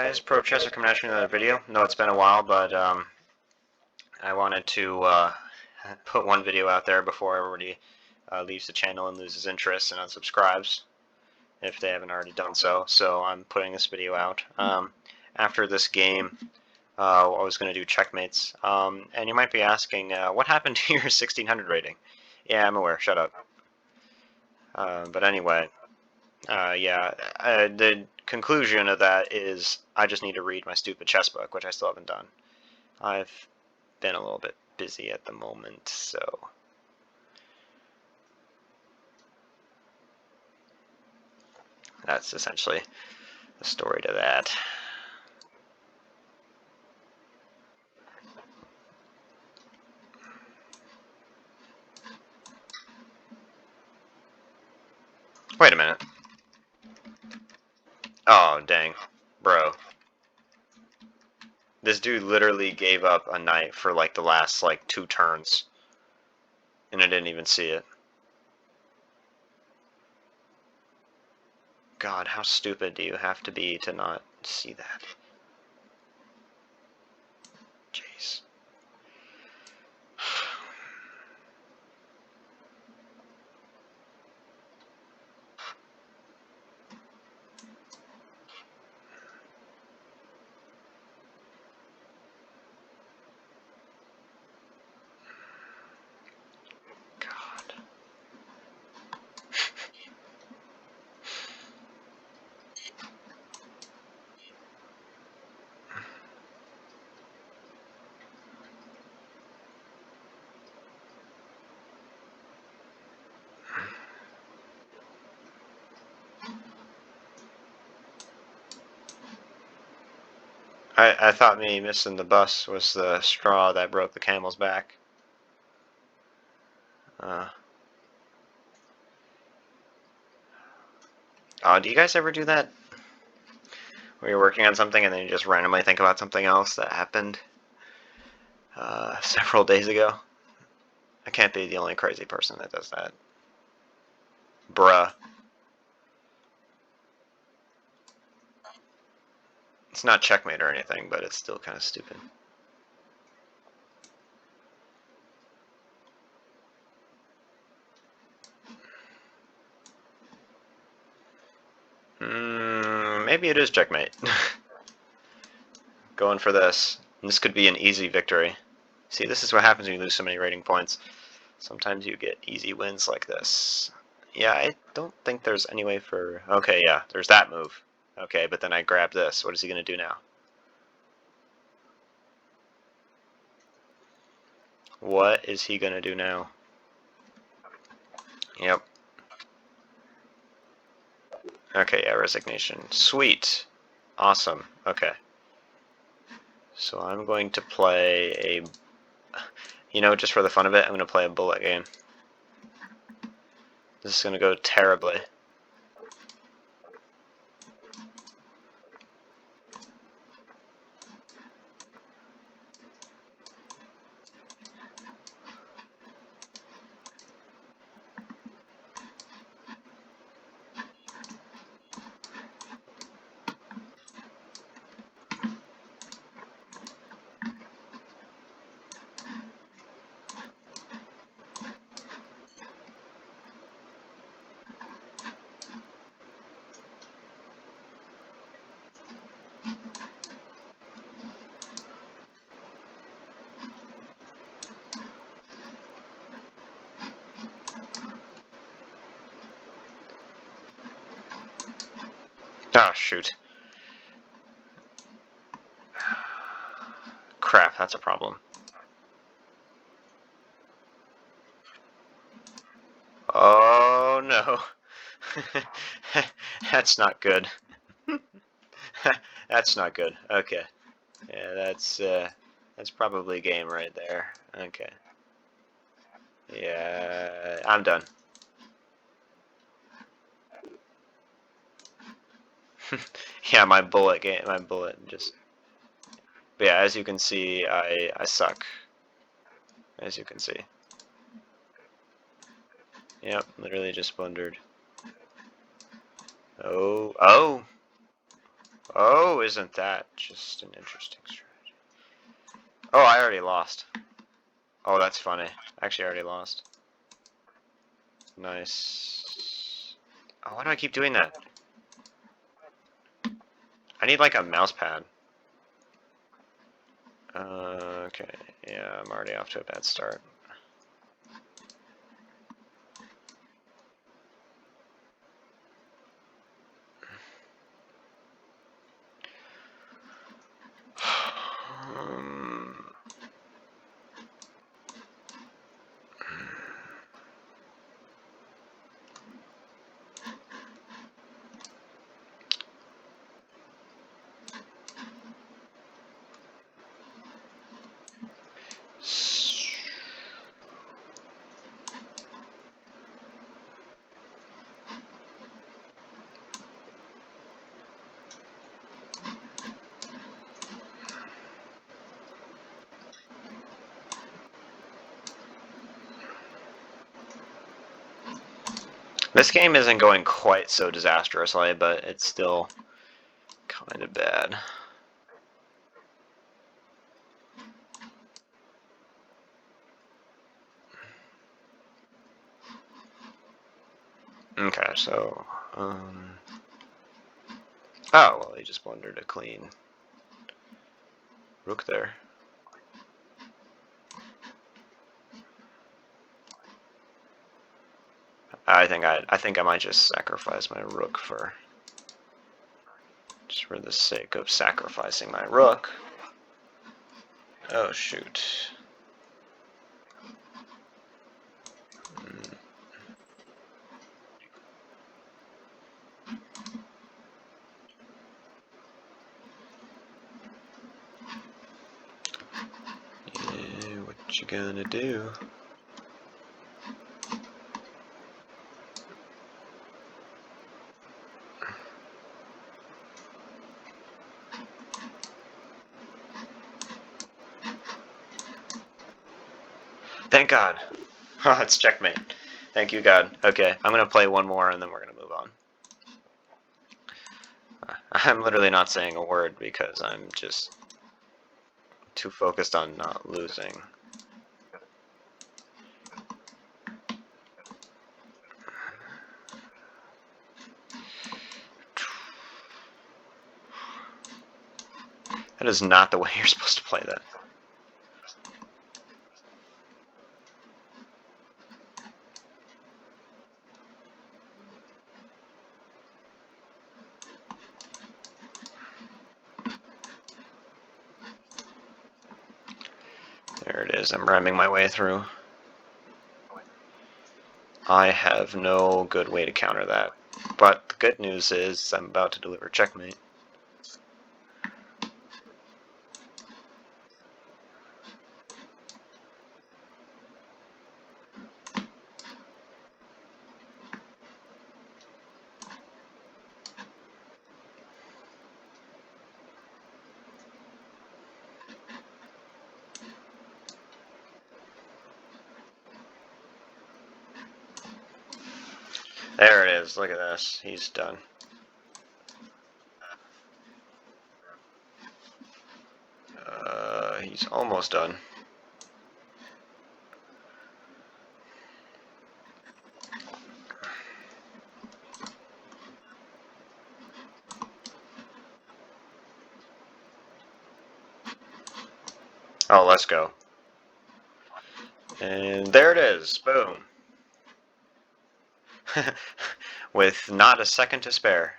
guys, Pro Chester coming at you with another video. No, it's been a while, but I wanted to put one video out there before everybody leaves the channel and loses interest and unsubscribes, if they haven't already done so. So I'm putting this video out. After this game, I was going to do checkmates, and you might be asking, what happened to your 1600 rating? Yeah, I'm aware, shut up. But anyway, the conclusion of that is I just need to read my stupid chess book, which I still haven't done. I've been a little bit busy at the moment, so that's essentially the story to that. Wait a minute. Oh, dang. Bro. This dude literally gave up a knight for like the last like 2 turns. And I didn't even see it. God, how stupid do you have to be to not see that? Jeez. I thought me missing the bus was the straw that broke the camel's back. Do you guys ever do that? Where you're working on something and then you just randomly think about something else that happened several days ago? I can't be the only crazy person that does that. Bruh. It's not checkmate or anything, but it's still kind of stupid. Maybe it is checkmate. Going for this. And this could be an easy victory. See, this is what happens when you lose so many rating points. Sometimes you get easy wins like this. Yeah, I don't think there's any way for... Okay, yeah, there's that move. Okay, but then I grab this. What is he going to do now? What is he going to do now? Yep. Okay, yeah, resignation. Sweet. Awesome. Okay. So I'm going to play a... You know, just for the fun of it, I'm going to play a bullet game. This is going to go terribly. Oh, shoot. Crap, that's a problem. Oh, no. That's not good. That's not good. Okay. Yeah, that's probably game right there. Okay. Yeah, I'm done. Yeah, my bullet just... But yeah, as you can see, I suck. As you can see. Yep, literally just blundered. Oh. Oh, isn't that just an interesting strategy? Oh, I already lost. Oh, that's funny. Actually, I already lost. Nice. Oh, why do I keep doing that? I need like a mouse pad. Okay, yeah, I'm already off to a bad start. This game isn't going quite so disastrously, but it's still kind of bad. Okay, so, oh, well, he just blundered a clean rook there. I think I might just sacrifice my rook just for the sake of sacrificing my rook. Oh, shoot. Yeah, what you gonna do? Thank God. It's checkmate. Thank you, God. Okay, I'm gonna play one more and then we're gonna move on. I'm literally not saying a word because I'm just too focused on not losing. That is not the way you're supposed to play that. There it is. I'm ramming my way through. I have no good way to counter that. But the good news is I'm about to deliver checkmate. There it is. Look at this. He's done. He's almost done. Oh, let's go. And there it is. Boom. With not a second to spare.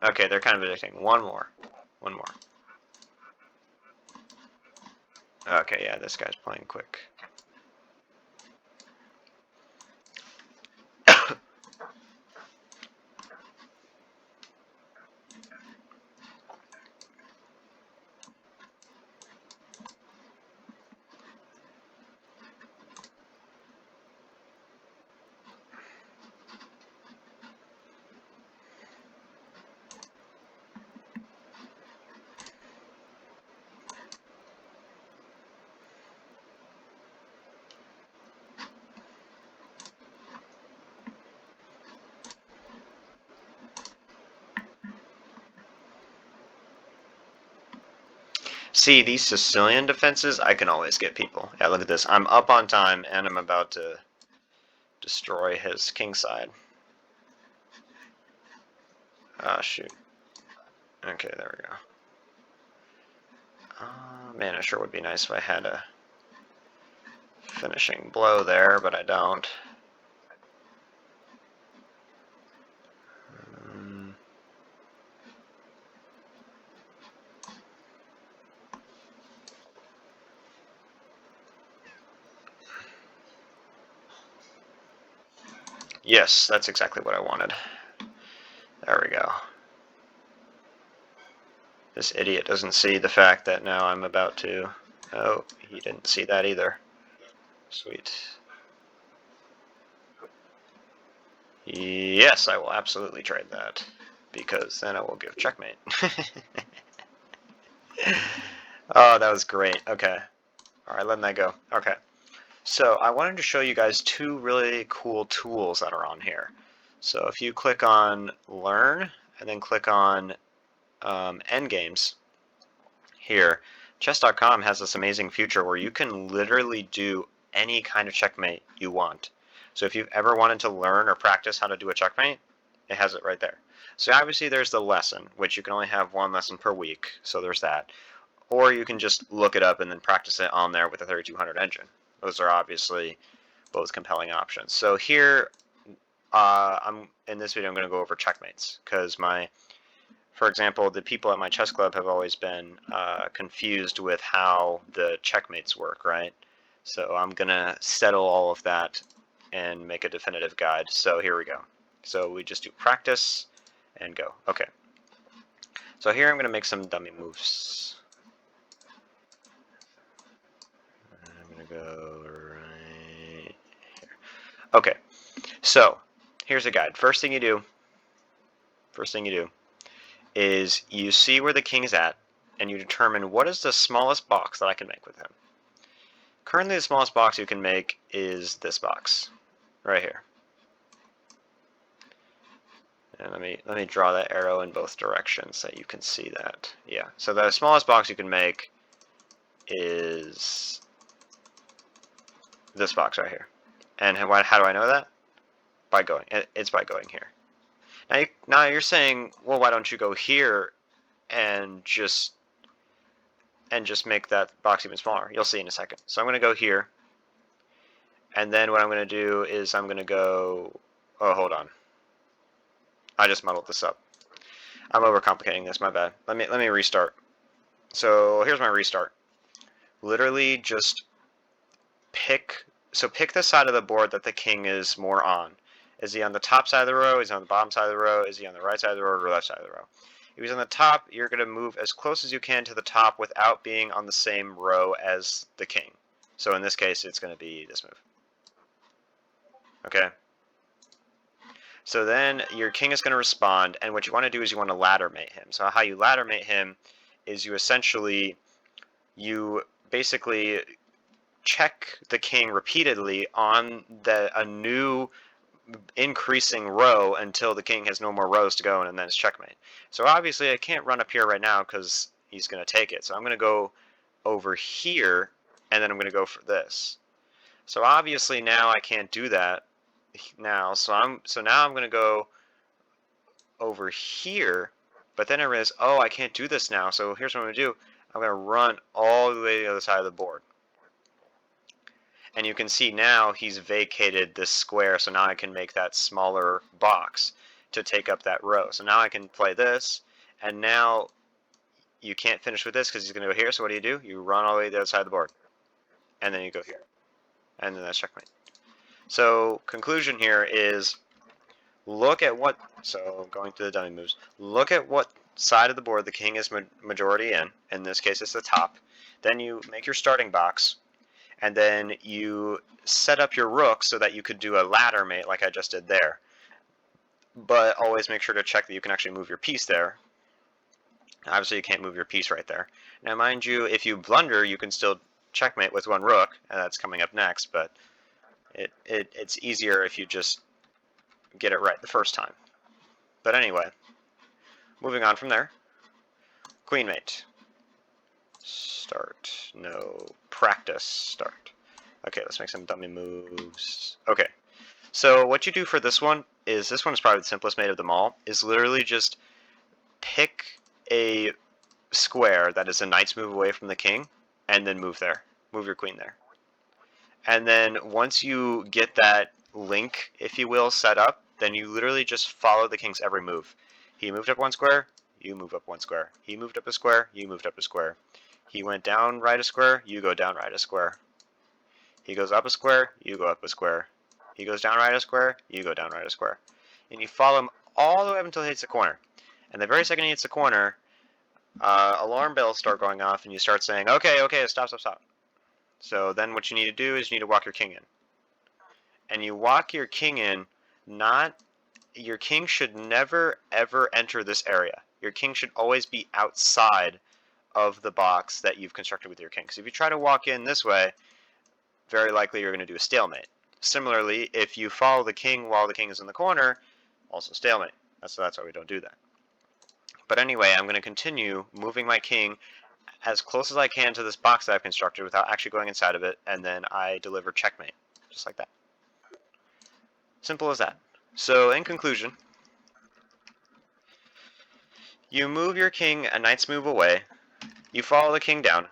Okay, they're kind of addicting. One more. One more. Okay, yeah, this guy's playing quick. See, these Sicilian defenses, I can always get people. Yeah, look at this. I'm up on time, and I'm about to destroy his king side. Oh, shoot. Okay, there we go. Man, it sure would be nice if I had a finishing blow there, but I don't. Yes, that's exactly what I wanted. There we go. This idiot doesn't see the fact that now I'm about to... Oh, he didn't see that either. Sweet. Yes, I will absolutely trade that, because then I will give checkmate. Oh, that was great. Okay. Alright, letting that go. Okay. So I wanted to show you guys two really cool tools that are on here. So if you click on Learn, and then click on Endgames here, chess.com has this amazing feature where you can literally do any kind of checkmate you want. So if you've ever wanted to learn or practice how to do a checkmate, it has it right there. So obviously there's the lesson, which you can only have one lesson per week, so there's that. Or you can just look it up and then practice it on there with the 3200 engine. Those are obviously both compelling options. So here, in this video, I'm going to go over checkmates, because for example, the people at my chess club have always been confused with how the checkmates work, right? So I'm going to settle all of that and make a definitive guide. So here we go. So we just do practice and go. Okay. So here I'm going to make some dummy moves. I'm going to go right here. Okay. So here's a guide. First thing you do is you see where the king is at, and you determine what is the smallest box that I can make with him. Currently, the smallest box you can make is this box right here. And let me draw that arrow in both directions so you can see that. Yeah. So the smallest box you can make is this box right here. And how do I know that? By going. It's by going here. Now you're saying, well, why don't you go here and just make that box even smaller? You'll see in a second. So I'm going to go here, and then what I'm going to do is I'm going to go... Oh, hold on. I just muddled this up. I'm overcomplicating this. My bad. Let me restart. So here's my restart. Literally just pick the side of the board that the king is more on. Is he on the top side of the row? Is he on the bottom side of the row? Is he on the right side of the row or the left side of the row? If he's on the top, you're going to move as close as you can to the top without being on the same row as the king. So in this case, it's going to be this move. Okay? So then your king is going to respond, and what you want to do is you want to ladder mate him. So how you ladder mate him is you basically check the king repeatedly on a new increasing row until the king has no more rows to go, and then it's checkmate. So obviously I can't run up here right now because he's going to take it. So I'm going to go over here, and then I'm going to go for this. So obviously now I can't do that now. So now I'm going to go over here, but then I realize, oh, I can't do this now. So here's what I'm going to do. I'm going to run all the way to the other side of the board. And you can see now he's vacated this square, so now I can make that smaller box to take up that row. So now I can play this, and now you can't finish with this because he's going to go here, so what do? You run all the way to the other side of the board, and then you go here, and then that's checkmate. So conclusion here is look at what, so going to the dummy moves, look at what side of the board the king is majority in this case it's the top, then you make your starting box, and then you set up your rook so that you could do a ladder mate like I just did there. But always make sure to check that you can actually move your piece there. Obviously you can't move your piece right there. Now mind you, if you blunder, you can still checkmate with one rook, and that's coming up next, but it's easier if you just get it right the first time. But anyway, moving on from there, queen mate. Start. No. Practice. Start. Okay, let's make some dummy moves. Okay. So what you do for this one is, this one is probably the simplest mate of them all, is literally just pick a square that is a knight's move away from the king, and then move there. Move your queen there. And then once you get that link, if you will, set up, then you literally just follow the king's every move. He moved up one square, you move up one square. He moved up a square, you moved up a square. He went down right a square, you go down right a square. He goes up a square, you go up a square. He goes down right a square, you go down right a square. And you follow him all the way up until he hits the corner. And the very second he hits the corner, alarm bells start going off, and you start saying, okay, okay, stop, stop, stop. So then what you need to do is you need to walk your king in. And you walk your king in, your king should never ever enter this area. Your king should always be outside of the box that you've constructed with your king. Because if you try to walk in this way, very likely you're going to do a stalemate. Similarly, if you follow the king while the king is in the corner, also stalemate. That's why we don't do that. But anyway, I'm going to continue moving my king as close as I can to this box that I've constructed without actually going inside of it, and then I deliver checkmate, just like that. Simple as that. So in conclusion, you move your king a knight's move away, you follow the king down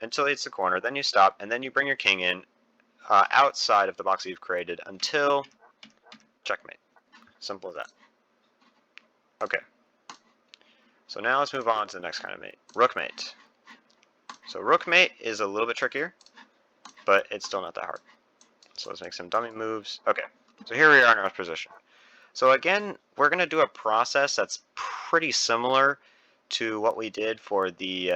until he hits the corner, then you stop, and then you bring your king in outside of the box that you've created until checkmate. Simple as that. Okay. So now let's move on to the next kind of mate, rookmate. So rookmate is a little bit trickier, but it's still not that hard. So let's make some dummy moves. Okay, so here we are in our position. So again, we're going to do a process that's pretty similar to what we did for the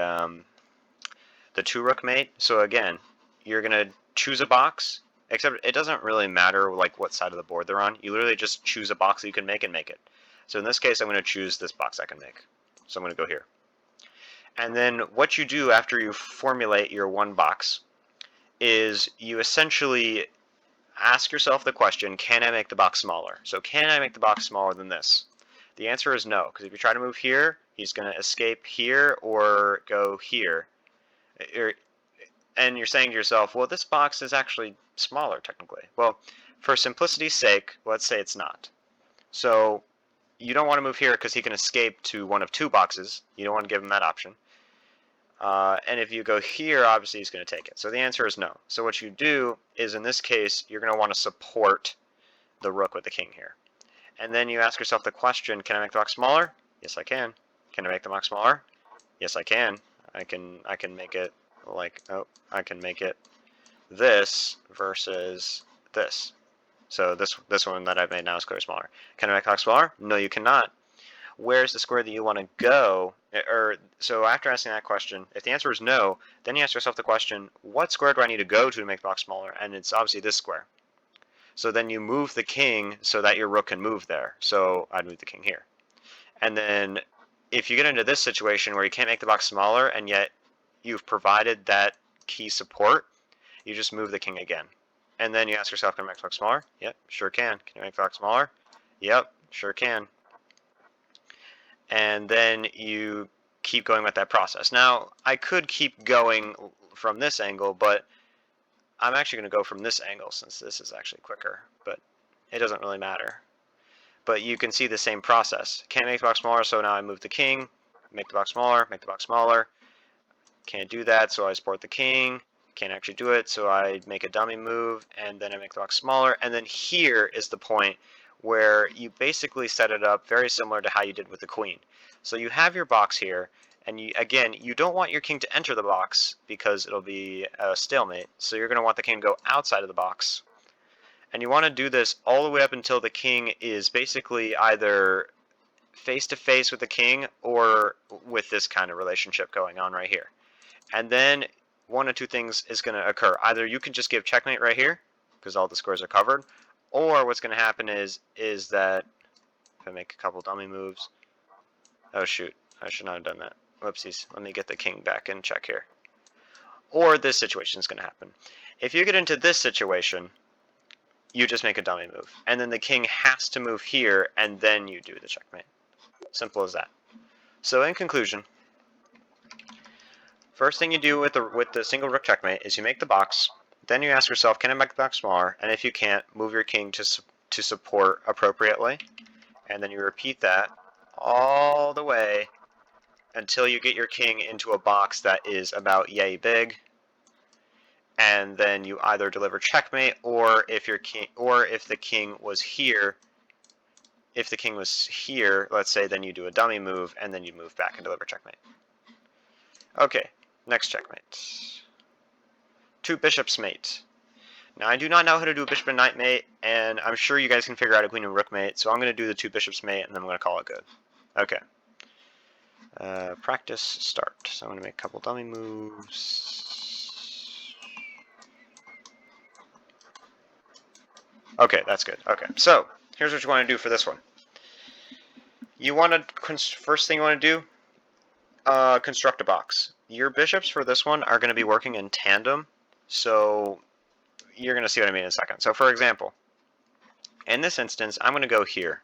two rook mate. So again, you're going to choose a box, except it doesn't really matter like what side of the board they're on. You literally just choose a box that you can make and make it. So in this case, I'm going to choose this box I can make. So I'm going to go here. And then what you do after you formulate your one box is you essentially ask yourself the question, can I make the box smaller? So can I make the box smaller than this? The answer is no, because if you try to move here, he's going to escape here or go here. And you're saying to yourself, well, this box is actually smaller technically. Well, for simplicity's sake, let's say it's not. So you don't want to move here because he can escape to one of two boxes. You don't want to give him that option. And if you go here, obviously he's going to take it. So the answer is no. So what you do is, in this case, you're going to want to support the rook with the king here. And then you ask yourself the question, can I make the box smaller? Yes, I can. Can I make the box smaller? Yes, I can. I can make it like, oh, I can make it this versus this. So this one that I've made now is clearly smaller. Can I make the box smaller? No, you cannot. Where's the square that you want to go? So after asking that question, if the answer is no, then you ask yourself the question, what square do I need to go to make the box smaller? And it's obviously this square. So then you move the king so that your rook can move there. So I'd move the king here. And then if you get into this situation where you can't make the box smaller and yet you've provided that key support, you just move the king again. And then you ask yourself, can I make the box smaller? Yep, sure can. Can you make the box smaller? Yep, sure can. And then you keep going with that process. Now, I could keep going from this angle, but I'm actually going to go from this angle since this is actually quicker, but it doesn't really matter. But you can see the same process. Can't make the box smaller, so now I move the king, make the box smaller, make the box smaller. Can't do that, so I support the king. Can't actually do it, so I make a dummy move, and then I make the box smaller. And then here is the point where you basically set it up very similar to how you did with the queen. So you have your box here, and you don't want your king to enter the box because it'll be a stalemate. So you're going to want the king to go outside of the box. And you want to do this all the way up until the king is basically either face to face with the king or with this kind of relationship going on right here. And then one of two things is going to occur. Either you can just give checkmate right here because all the squares are covered, or what's going to happen is that if I make a couple dummy moves, oh shoot, I should not have done that. Whoopsies. Let me get the king back in check here. Or this situation is going to happen. If you get into this situation, you just make a dummy move, and then the king has to move here, and then you do the checkmate. Simple as that. So in conclusion, First thing you do with the single rook checkmate is you make the box. Then you ask yourself, can I make the box smaller? And if you can't, move your king to support appropriately. And then you repeat that all the way until you get your king into a box that is about yay big. And then you either deliver checkmate, or if the king was here, let's say, then you do a dummy move, and then you move back and deliver checkmate. Okay, next checkmate. Two bishops mate. Now, I do not know how to do a bishop and knight mate, and I'm sure you guys can figure out a queen and rook mate, so I'm going to do the two bishops mate, and then I'm going to call it good. Okay. Practice start. So I'm going to make a couple dummy moves. Okay, that's good. Okay, so here's what you want to do for this one. You want to, first thing you want to do, construct a box. Your bishops for this one are going to be working in tandem, so you're going to see what I mean in a second. So for example, in this instance, I'm going to go here,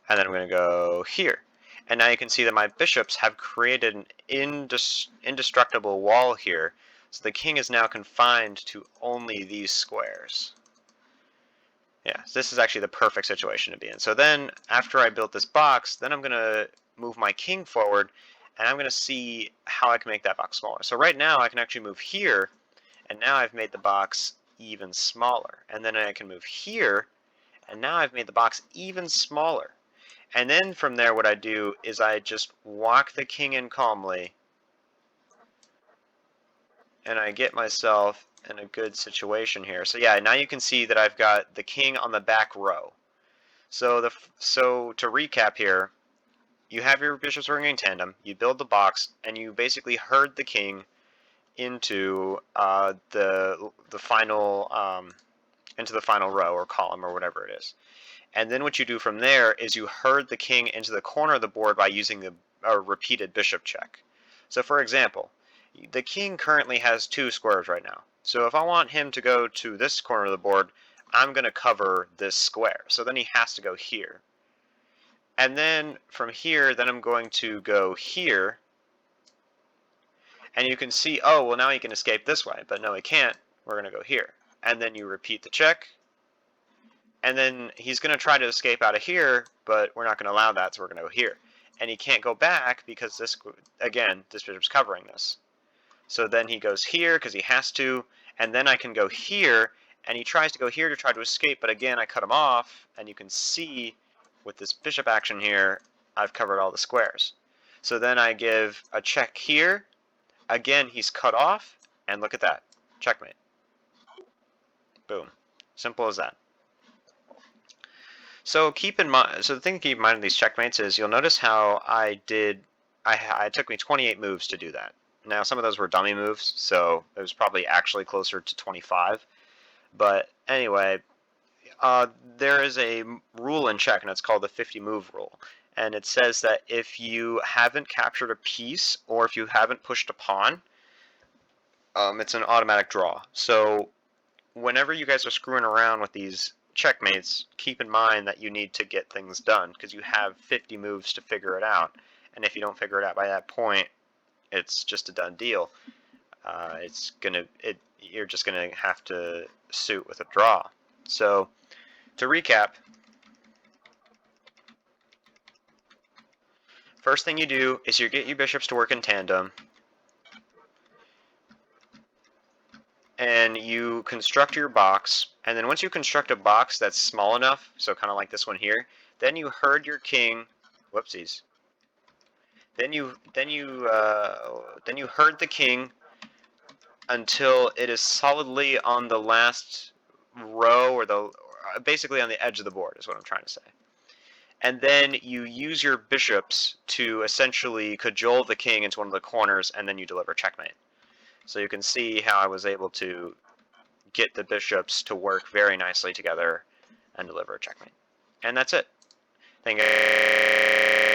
and then I'm going to go here. And now you can see that my bishops have created an indestructible wall here, so the king is now confined to only these squares. Yeah, so this is actually the perfect situation to be in. So then, after I built this box, then I'm going to move my king forward, and I'm going to see how I can make that box smaller. So right now, I can actually move here, and now I've made the box even smaller. And then I can move here, and now I've made the box even smaller. And then from there, what I do is I just walk the king in calmly, and I get myself in a good situation here. So yeah, now you can see that I've got the king on the back row. So to recap here, you have your bishops working in tandem, you build the box, and you basically herd the king into the final row or column or whatever it is. And then what you do from there is you herd the king into the corner of the board by using a repeated bishop check. So for example, the king currently has two squares right now. So if I want him to go to this corner of the board, I'm going to cover this square. So then he has to go here. And then from here, then I'm going to go here. And you can see, oh, well, now he can escape this way. But no, he can't. We're going to go here. And then you repeat the check. And then he's going to try to escape out of here, but we're not going to allow that, so we're going to go here. And he can't go back because this bishop's covering this. So then he goes here because he has to, and then I can go here, and he tries to go here to try to escape, but again, I cut him off, and you can see with this bishop action here, I've covered all the squares. So then I give a check here. Again, he's cut off, and look at that. Checkmate. Boom. Simple as that. So keep in mind, so the thing to keep in mind in these checkmates is you'll notice how it took me 28 moves to do that. Now some of those were dummy moves, so it was probably actually closer to 25. But anyway, there is a rule in check, and it's called the 50 move rule. And it says that if you haven't captured a piece or if you haven't pushed a pawn, it's an automatic draw. So whenever you guys are screwing around with these checkmates, keep in mind that you need to get things done because you have 50 moves to figure it out, and if you don't figure it out by that point, it's just a done deal. You're just gonna have to suit with a draw. So to recap, first thing you do is you get your bishops to work in tandem, and you construct your box, and then once you construct a box that's small enough, so kind of like this one here, then you herd your king, whoopsies, then you herd the king until it is solidly on the last row, or basically on the edge of the board is what I'm trying to say. And then you use your bishops to essentially cajole the king into one of the corners, and then you deliver checkmate. So you can see how I was able to get the bishops to work very nicely together and deliver a checkmate. And that's it. Thank you.